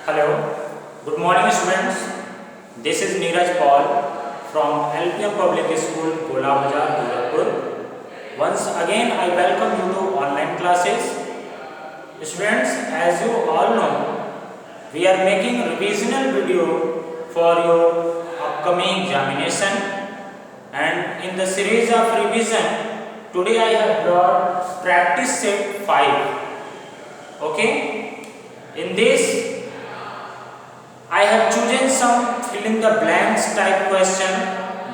Hello, good morning students. This is Neeraj Paul from LPM Public School, Gola Bazar, Gorakhpur. Once again, I welcome you to online classes. Students, as you all know, we are making revisional video for your upcoming examination. And in the series of revision, today I have brought practice set 5. Okay? In this, I have chosen some fill in the blanks type question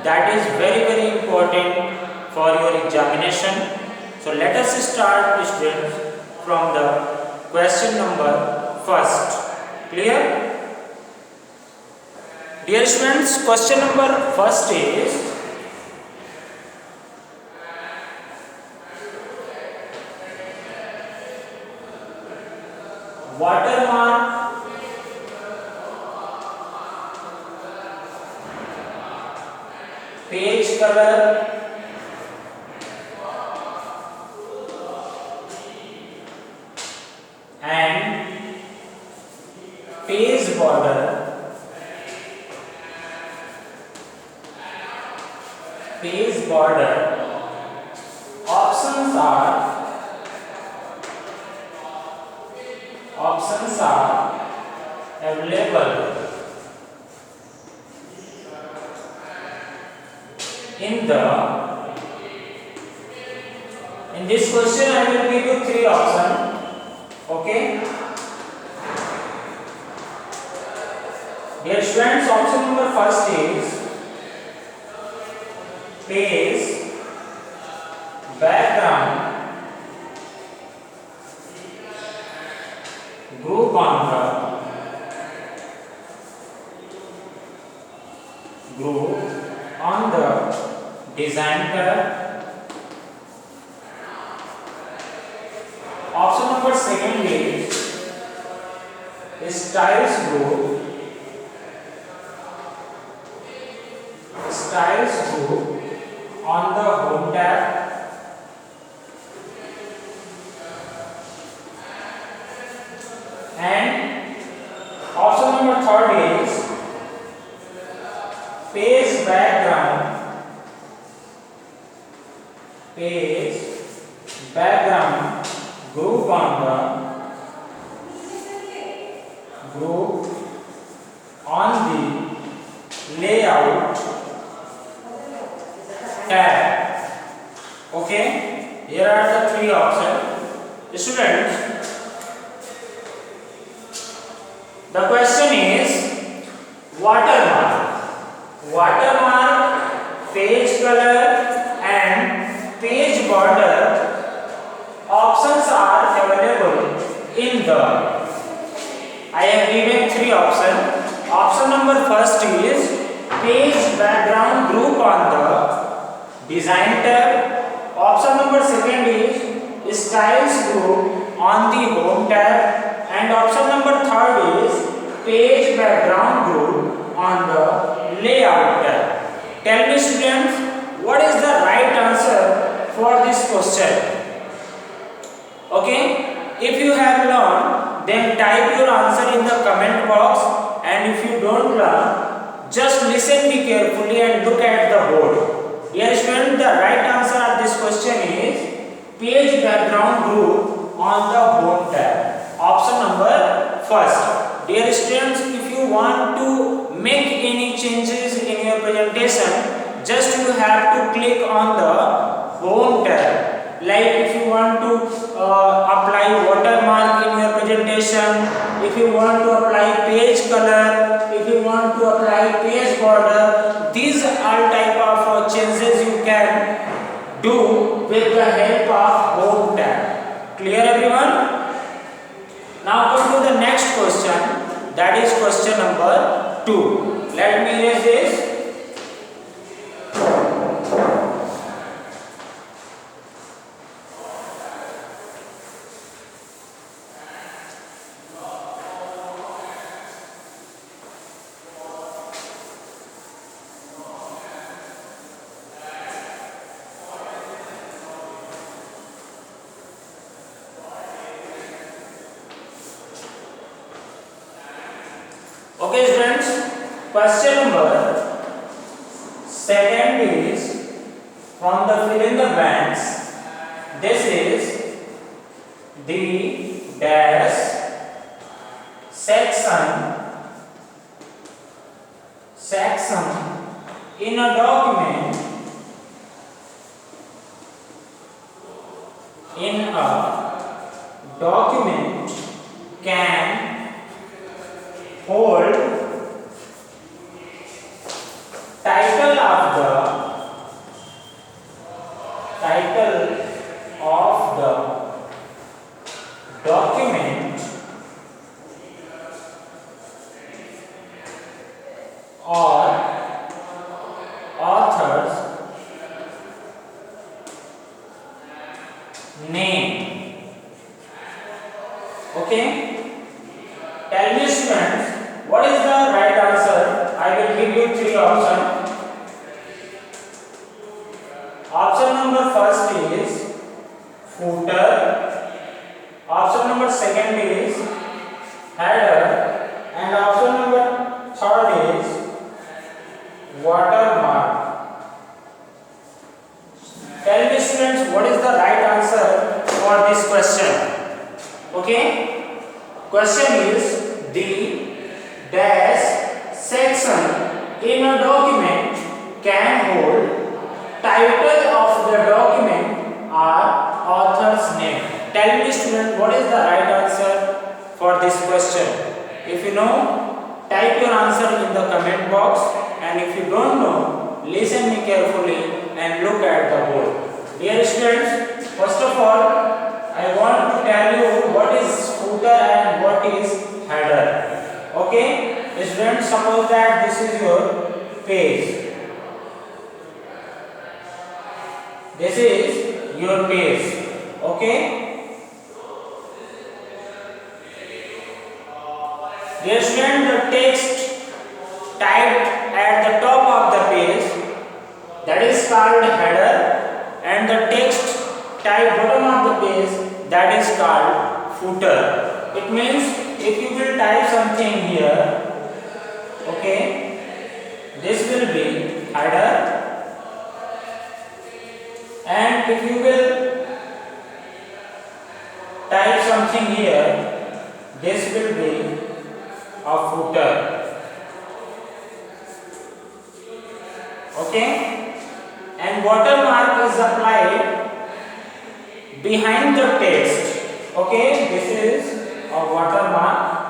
that is very important for your examination. So let us start students from the question number first. Clear? Dear students, question number first is watermark page color and page border options are available in this question. I will give you 3 options. Okay, dear students, option number first is page background group on the design tab. Option number second is styles group on the home tab. And option number third is page background group on the layout tab. Okay, here are the 3 options. Students, the question is watermark, page color and page border options are available in the. I have given 3 options. Option number first is page background group on the design tab. Option number second is styles group on the home tab. And option number third is page background group on the layout tab. Tell me students, what is the right answer for this question? Okay, if you have learned, then type your answer in the comment box, and if you don't learn, just listen me carefully and look at the board. Dear student, the right answer of this question is page background group on the home tab. Option number first. Dear students, if you want to make any changes in your presentation, just you have to click on the home tab. Like if you want to apply watermark in your presentation, if you want to apply page color, if you want to apply page border, these are type of changes you can do with the help of home tab. Clear everyone? Now come to the next question, that is question number 2. Let me erase this. Question number second is from the fill in the blanks. This is the dash section in a document can hold title of the document or author's name. Okay, tell me students, what is the right answer? I will give you three options. Option number first is footer, option number second is header, and option number third is watermark. Tell me students, what is the right answer for this question? Okay, question is the dash section in a document can hold title of the document or author's name. Tell me student, what is the right answer for this question? If you know, type your answer in the comment box, and if you don't know, listen me carefully and look at the board. Dear students, first of all, I want to tell you what is footer and what is header. Okay, students, suppose that this is your page. This is your page. Okay. Dear student, the text typed at the top of the page, that is called header, and the text typed bottom of the page, that is called footer. It means if you will type something here, okay, this will be header, and if you will type something here, this will be a footer. Okay, and watermark is applied behind the text. Okay, this is a watermark.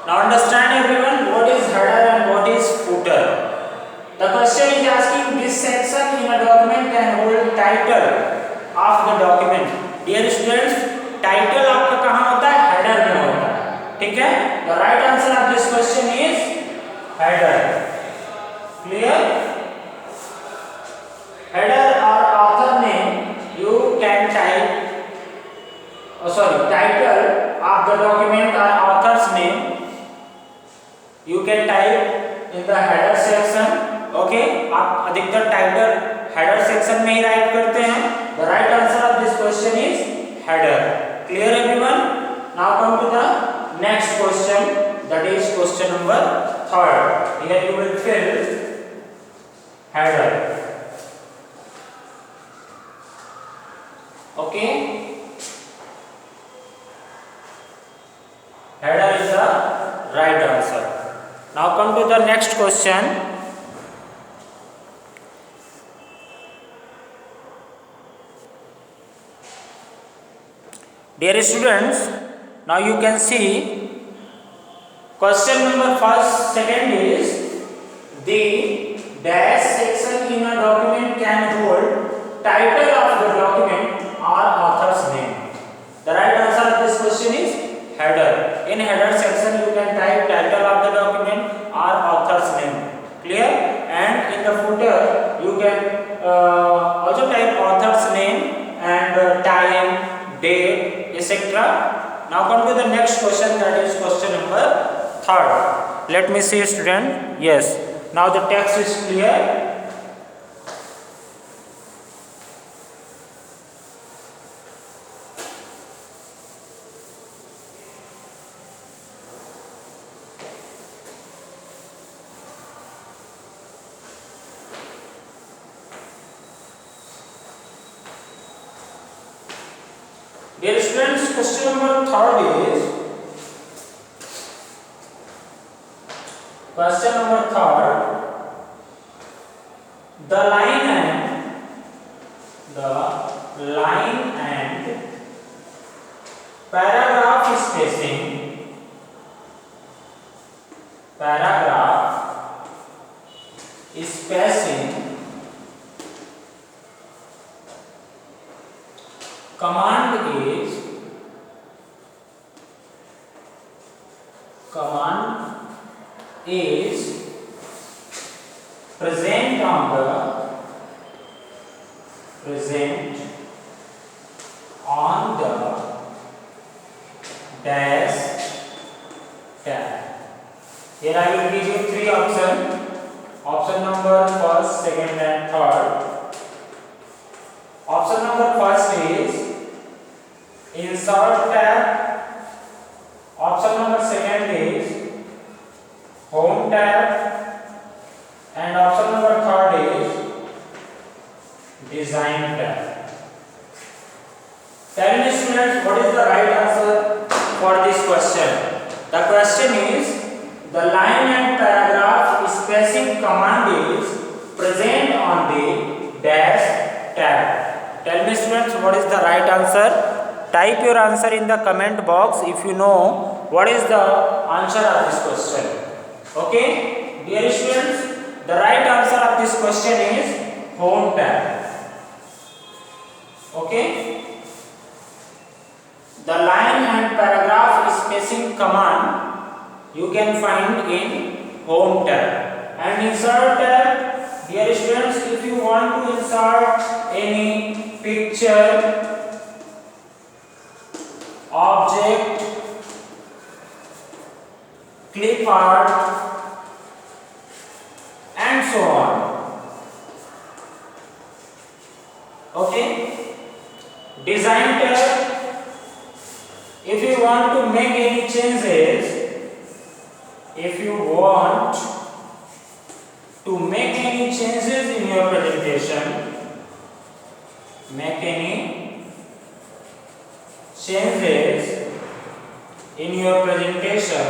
Now understand everyone, what is header and what is footer. The question is asking this section in a document can hold title of the document. Dear students, title आपका कहाँ होता है? Header में होता है. ठीक है? The right answer of this question is header. Clear? Header or author name you can type. Title of the document or author's name you can type in the header section. Okay, आप अधिकतर title header section में ही right करते हैं. The right answer of this question is header. Clear everyone? Now come to the next question, that is question number 3rd. Here you will fill header. Okay, header is the right answer. Now come to the next question. Dear students, now you can see question number first, second is the dash section in a document can hold title of the document or author's name. The right answer of this question is header. In header section you can type title of the document or author's name. Clear? And in the footer you can also type author's name and time, date, etc. Now come to the next question, that is question number 3rd. Let me see student. Yes. Now the text is clear. question number third is question number third. The line and paragraph spacing command is present on the dash tab. Here I will give you three options. Option number first, second and third. Option number first is insert tab. Option number second is home tab. And option number third is design tab. Tell me students, what is the right answer for this question? The question is the line and paragraph spacing command is present on the dash tab. Tell me students, what is the right answer? Type your answer in the comment box if you know what is the answer of this question. Okay, dear students, the right answer of this question is home tab. Okay, the line and paragraph spacing command you can find in home tab. And insert tab, dear students, if you want to insert any picture, object, clip art and so on. Okay, design tab, if you want to make any changes, in your presentation,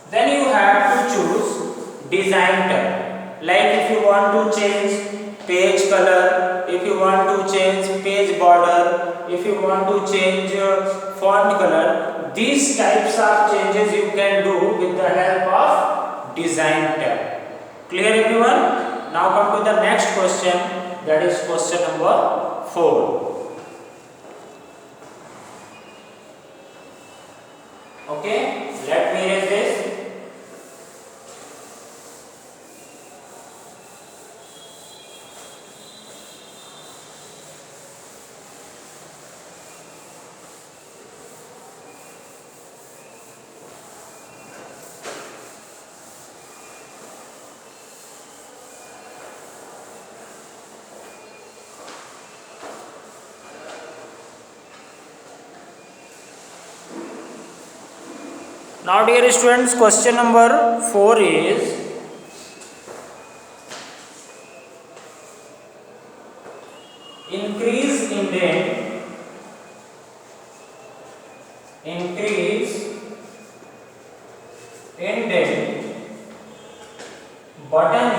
then you have to choose design tab. Like if you want to change page color, if you want to change page border, if you want to change font color, these types of changes you can do with the help of design tab. Clear everyone? Now come to the next question, that is question number 4. Okay, let me erase this. Now dear students, question number 4 is increase indent button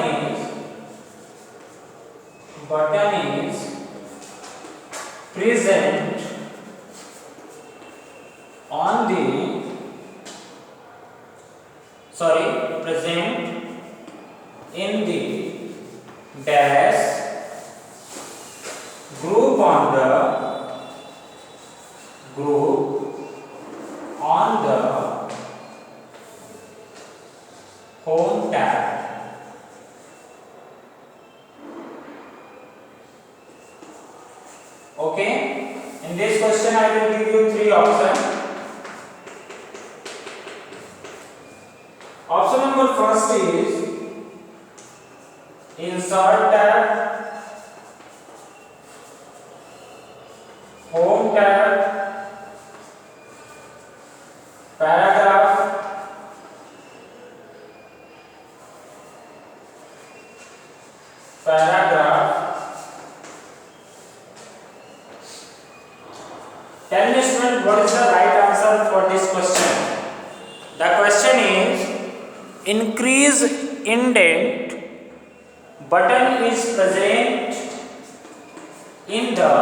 is present on the present in the dash group on the home tab. Okay, in this question I will give you three options. Option number first is insert tab, home tab, paragraph, Tell me student, what is the right answer for this question? The question is, increase indent button is present in the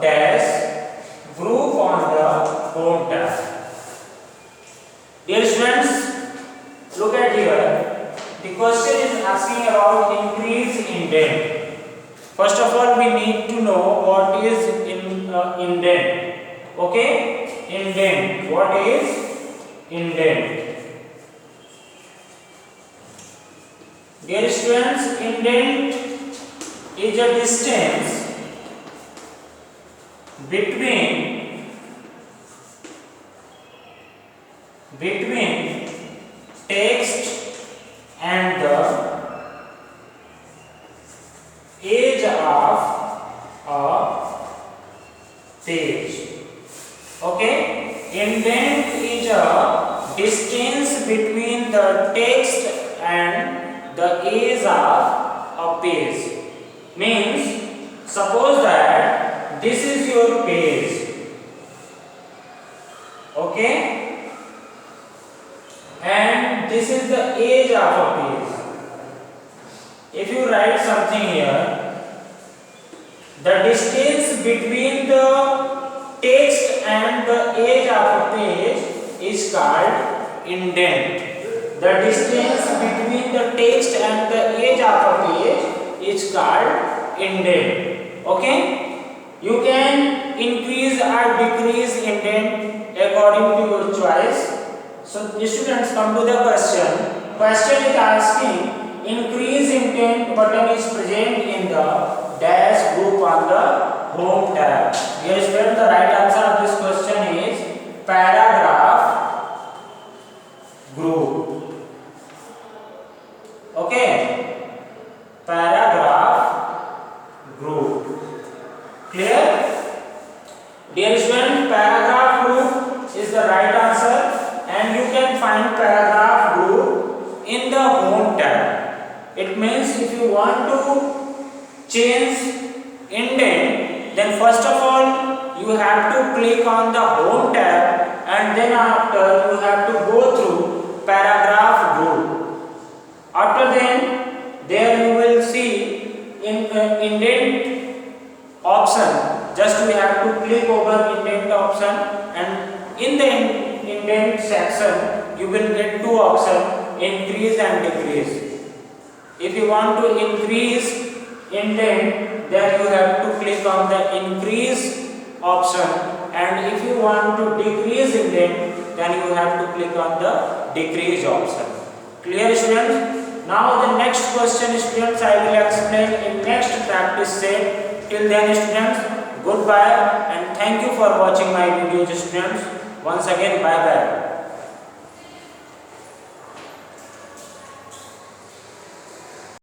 dash group on the home tab. Dear students, look at here. The question is asking about increase indent. First of all, we need to know what is indent. Okay, indent. What is indent? Dear students, indent is a distance between text and the edge of a page. Okay, indent is a distance between the text and the edge of a page. Means, suppose that this is your page. Okay, and this is the edge of a page. If you write something here, the distance between the text and the edge of a page is called indent. The distance between the text and the edge of a page is called indent. Okay, you can increase or decrease indent according to your choice. So students, come to the question. Question is asking, increase indent button is present in the dash group on the home tab. Dear students, the right answer of this question is paragraph group. Okay, paragraph group. Clear? Dear students, paragraph group is the right answer, and you can find paragraph group in the home tab. It means if you want to change indent, then first of all you have to click on the home tab, and then after you have to go through paragraph group. After then, there you will see indent option. Just we have to click over indent option, and in the indent section you will get two options, increase and decrease. If you want to increase indent, then you have to click on the increase option, and if you want to decrease indent, then you have to click on the decrease option. Clear students? Now the next question students I will explain in next practice set. Till then students, goodbye and thank you for watching my video students. Once again, bye bye.